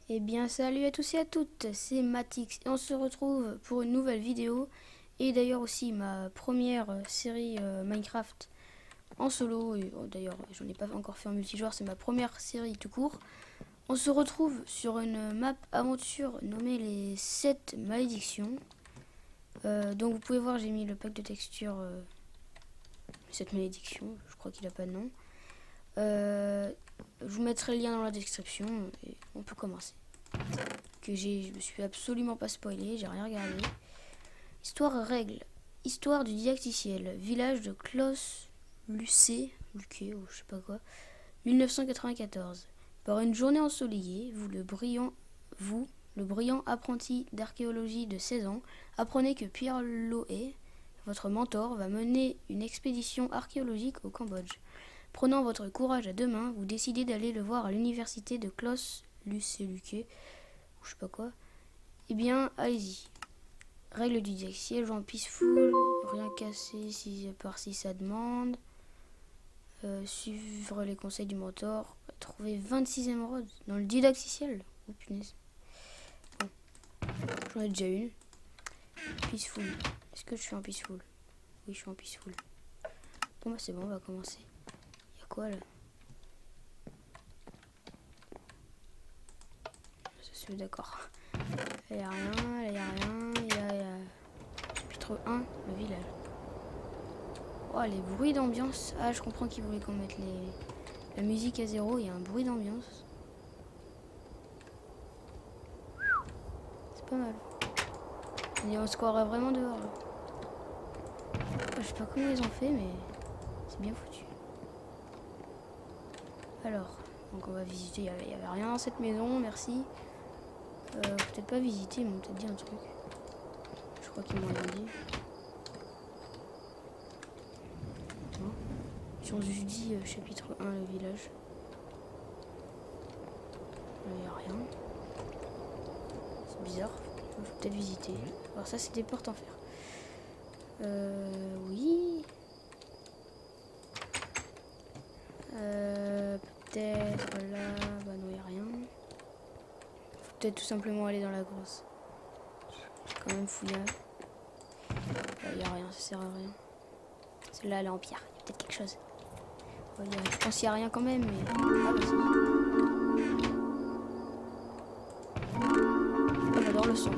Eh bien salut à tous et à toutes, c'est Matix et on se retrouve pour une nouvelle vidéo et d'ailleurs aussi ma première série Minecraft en solo et d'ailleurs j'en ai pas encore fait en multijoueur, c'est ma première série tout court. On se retrouve sur une map aventure nommée les 7 malédictions. Donc vous pouvez voir, j'ai mis le pack de textures 7 malédictions, je crois qu'il a pas de nom. Je vous mettrai le lien dans la description et on peut commencer. Je me suis absolument pas spoilé, j'ai rien regardé. Histoire règle. Histoire du didacticiel. Village de Clos-Lucé, Luquet ou je sais pas quoi. 1994. Par une journée ensoleillée, vous, le brillant apprenti d'archéologie de 16 ans, apprenez que Pierre Loé, votre mentor, va mener une expédition archéologique au Cambodge. Prenant votre courage à deux mains, vous décidez d'aller le voir à l'université de Clos-Lucé, ou je sais pas quoi. Eh bien, allez-y. Règle du didacticiel, jouer en peaceful, rien casser par si ça demande. Suivre les conseils du mentor. Trouver 26 émeraudes dans le didacticiel. Oh punaise. Bon, j'en ai déjà une. Peaceful. Est-ce que je suis en peaceful? Oui, je suis en peaceful. Bon bah c'est bon, on va commencer. Y'a quoi là? Ça se fait d'accord. Là y'a rien, là y'a rien, chapitre 1, le village. Oh, les bruits d'ambiance. Ah, je comprends qu'ils voulaient qu'on mette la musique à zéro. Il y a un bruit d'ambiance. C'est pas mal. Et on se croirait vraiment dehors. Là. Je sais pas comment ils ont fait, mais c'est bien foutu. Alors, donc on va visiter. Il y avait rien dans cette maison, merci. Peut-être pas visiter, ils m'ont peut-être dit un truc. Je crois qu'ils m'ont rien dit. Non. Ils ont juste dit chapitre 1, le village. Là, il n'y a rien. C'est bizarre. Il faut peut-être visiter. Alors ça, c'est des portes en fer. Oui. Peut-être là. Bah non, il n'y a rien. Faut peut-être tout simplement aller dans la grosse. J'ai quand même fouillé. Il n'y a rien, ça sert à rien. Celle-là, elle est en pierre. Il y a peut-être quelque chose. Je pense qu'il n'y a rien quand même, mais... Ah bah si. Oh, j'adore le son.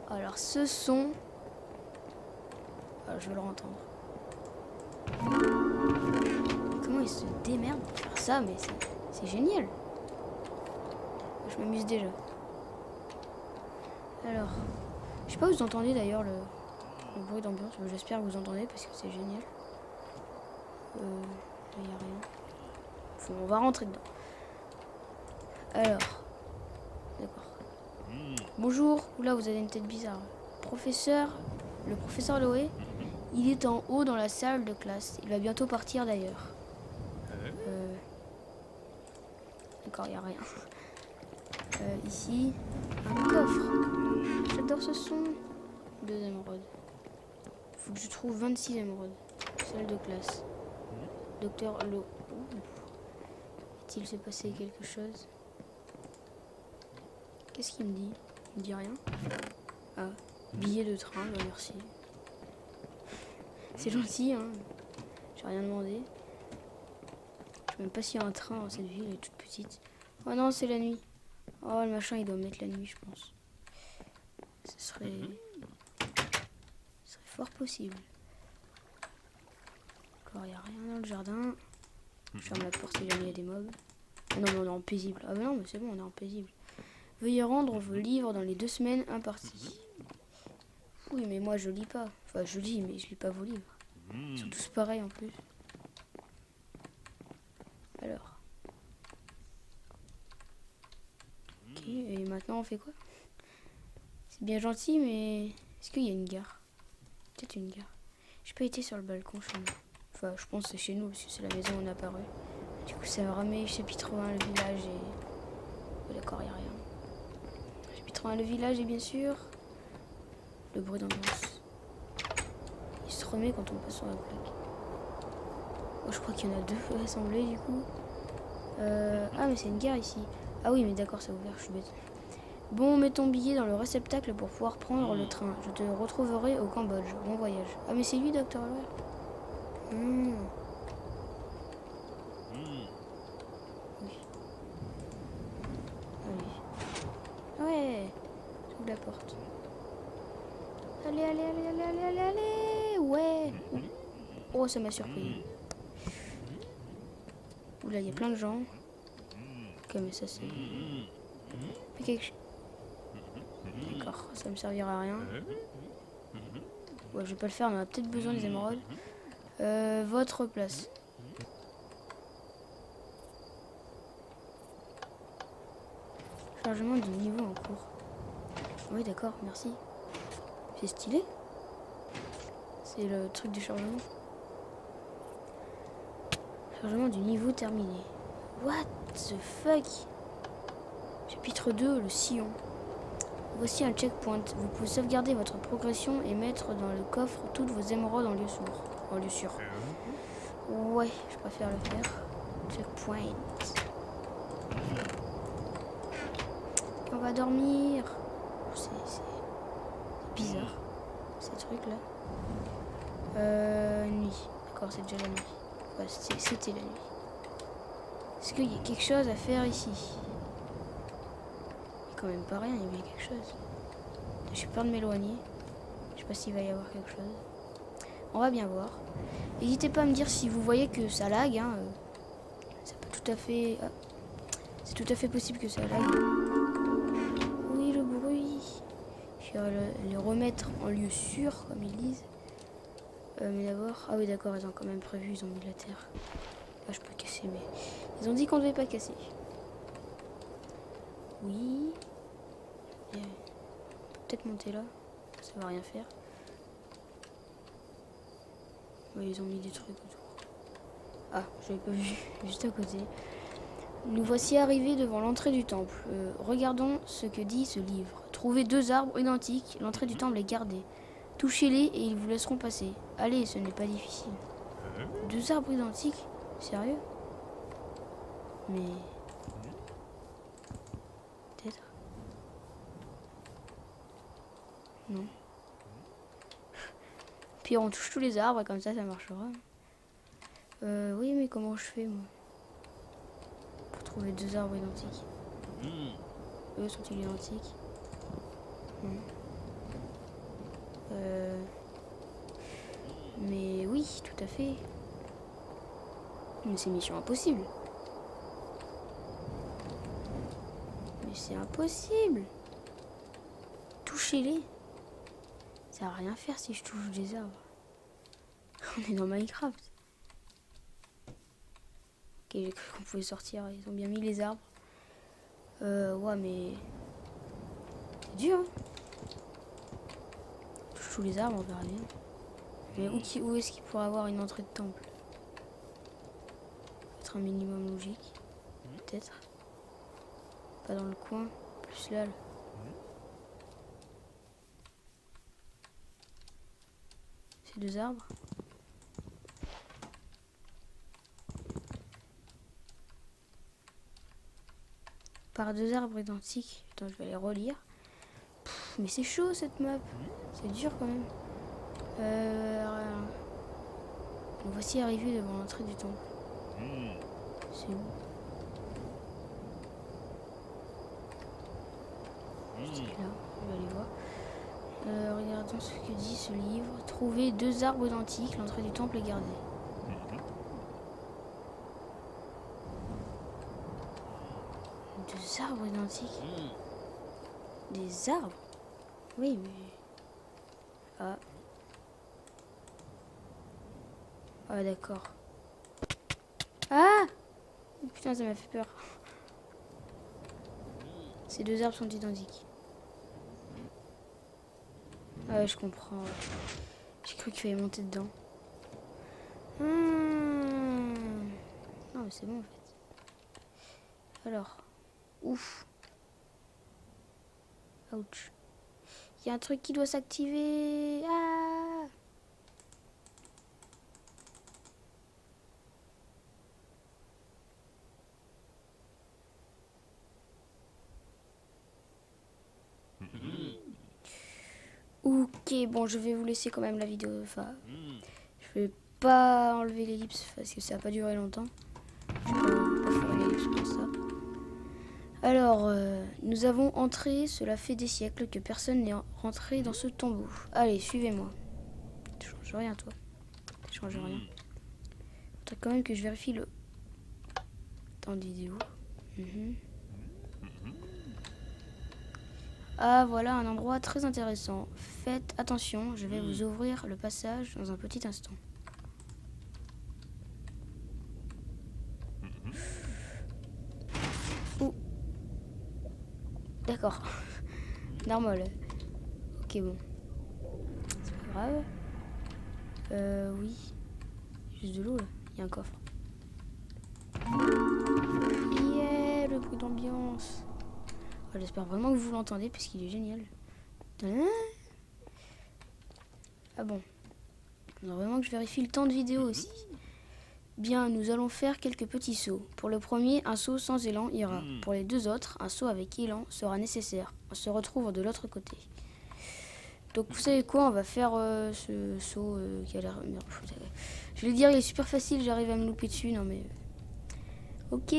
Alors ce son... je veux le entendre. Comment ils se démerdent pour faire ça? Mais c'est génial. Je m'amuse déjà. Alors, je sais pas où vous entendez d'ailleurs le bruit d'ambiance. J'espère que vous entendez parce que c'est génial. Là, il n'y a rien. On va rentrer dedans. Alors, d'accord. Bonjour. Oula, vous avez une tête bizarre. Le professeur Loé, il est en haut dans la salle de classe. Il va bientôt partir d'ailleurs. D'accord, il n'y a rien. Ici, un coffre. J'adore ce son. 2 émeraudes. Faut que je trouve 26 émeraudes. Salle de classe. Docteur Lo. Est-il s'est passé quelque chose? Qu'est-ce qu'il me dit? Il me dit rien. Ah, billet de train, bah merci. C'est gentil, hein. J'ai rien demandé. Je sais même pas s'il y a un train dans cette ville, elle est toute petite. Oh non, c'est la nuit. Oh, le machin, il doit mettre la nuit, je pense. Ce serait fort possible. Encore, il n'y a rien dans le jardin. Je ferme la porte si jamais il y a des mobs. Ah non, mais on est en paisible. Ah mais non, mais c'est bon, on est en paisible. Veuillez rendre vos livres dans les 2 semaines imparties. Oui, mais moi, je lis pas. Enfin, je lis, mais je lis pas vos livres. Ils sont tous pareils, en plus. Alors. Ok, et maintenant, on fait quoi? C'est bien gentil, mais... Est-ce qu'il y a une gare? Peut-être une gare. J'ai pas été sur le balcon chez nous. Enfin, je pense que c'est chez nous, parce que c'est la maison où on a apparu. Du coup, ça me remet chapitre 1, le village, et... Oh, d'accord, il n'y a rien. Chapitre 1, le village, et bien sûr... Le bruit d'ambiance. Il se remet quand on passe sur la plaque. Oh, je crois qu'il y en a 2 assemblés, du coup. Ah, mais c'est une gare ici. Ah oui, mais d'accord, c'est ouvert, je suis bête. Bon, mets ton billet dans le réceptacle pour pouvoir prendre le train. Je te retrouverai au Cambodge. Bon voyage. Ah, mais c'est lui, Docteur Loire. Oui. Allez. Ouais. J'ouvre la porte. Allez, allez, allez, allez, allez, allez, allez. Ouais. Oh, ça m'a surpris. Oula, il y a plein de gens. Ok, mais ça c'est... D'accord, ça me servira à rien. Ouais, je vais pas le faire, mais on a peut-être besoin des émeraudes. Votre place. Chargement du niveau en cours. Oui, d'accord, merci. C'est stylé. C'est le truc du chargement. Chargement du niveau terminé. What the fuck? Chapitre 2, le sillon. Voici un checkpoint. Vous pouvez sauvegarder votre progression et mettre dans le coffre toutes vos émeraudes en lieu sûr. Ouais, je préfère le faire. Checkpoint. On va dormir. C'est bizarre, ces trucs-là. Nuit. D'accord, c'est déjà la nuit. Ouais, c'était la nuit. Est-ce qu'il y a quelque chose à faire ici? Il n'y a quand même pas rien, il y avait quelque chose. J'ai peur de m'éloigner. Je sais pas s'il va y avoir quelque chose. On va bien voir. N'hésitez pas à me dire si vous voyez que ça lag. Hein. Ça peut tout à fait... Ah. C'est tout à fait possible que ça lag. Oui, le bruit. Je vais le remettre en lieu sûr, comme ils disent. Mais d'abord... Ah oui, d'accord, ils ont quand même prévu, ils ont mis de la terre. Là, je peux casser, mais... Ils ont dit qu'on ne devait pas casser. Oui. On peut peut-être monter là. Ça va rien faire. Oui, ils ont mis des trucs autour. Ah, je l'avais pas vu. Juste à côté. Nous voici arrivés devant l'entrée du temple. Regardons ce que dit ce livre. Trouvez 2 arbres identiques. L'entrée du temple est gardée. Touchez-les et ils vous laisseront passer. Allez, ce n'est pas difficile. 2 arbres identiques? Sérieux? Mais... Peut-être. Non. Puis on touche tous les arbres, comme ça marchera. Oui, mais comment je fais, moi? Pour trouver 2 arbres identiques. Eux sont-ils identiques? Non. Mais oui, tout à fait. Mais c'est mission impossible. Mais c'est impossible. Touchez-les. Ça va rien faire si je touche des arbres. On est dans Minecraft. Ok, j'ai cru qu'on pouvait sortir. Ils ont bien mis les arbres. Ouais, mais... C'est dur, hein. On touche tous les arbres, on verra bien. Mais où est-ce qu'il pourrait avoir une entrée de temple? Peut-être un minimum logique. Peut-être. Pas dans le coin. Plus là. Ces 2 arbres. Par 2 arbres identiques. Attends, je vais les relire. Mais c'est chaud cette map. C'est dur quand même. Nous voici arrivés devant l'entrée du temple. C'est où? Juste là, je vais aller voir. Regardons ce que dit ce livre. Trouver 2 arbres identiques, l'entrée du temple est gardée. Deux arbres identiques? Des arbres? Oui, mais... Ah. Ah, d'accord. Ah! Putain, ça m'a fait peur. Ces 2 arbres sont identiques. Ah ouais, je comprends. J'ai cru qu'il fallait monter dedans. Non, mais c'est bon en fait. Alors. Ouf. Ouch. Il y a un truc qui doit s'activer. Ah! Ok, bon, je vais vous laisser quand même la vidéo. Enfin, je vais pas enlever l'ellipse parce que ça va pas durer longtemps. Je vais pas faire une ellipse comme ça. Alors, nous avons entré, cela fait des siècles que personne n'est rentré dans ce tombeau. Allez, suivez-moi. Tu changes rien, toi. Tu changes rien. Faudrait quand même que je vérifie le temps de vidéo. Ah, voilà un endroit très intéressant. Faites attention, je vais vous ouvrir le passage dans un petit instant. Oh. D'accord. Normal. Ok, bon. C'est pas grave. Oui. Juste de l'eau, là. Il y a un coffre. Yeah, le bruit d'ambiance. Oh, j'espère vraiment que vous l'entendez, puisqu'il est génial. Ah bon. Il faudrait vraiment que je vérifie le temps de vidéo aussi. Bien, nous allons faire quelques petits sauts. Pour le premier, un saut sans élan ira. Pour les deux autres, un saut avec élan sera nécessaire. On se retrouve de l'autre côté. Donc vous savez quoi, on va faire ce saut qui a l'air... Je vais dire, il est super facile, j'arrive à me louper dessus. Non mais... Ok,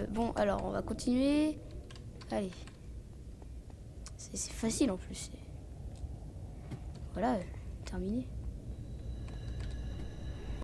bon, alors on va continuer. Allez. C'est facile en plus. Voilà, terminé.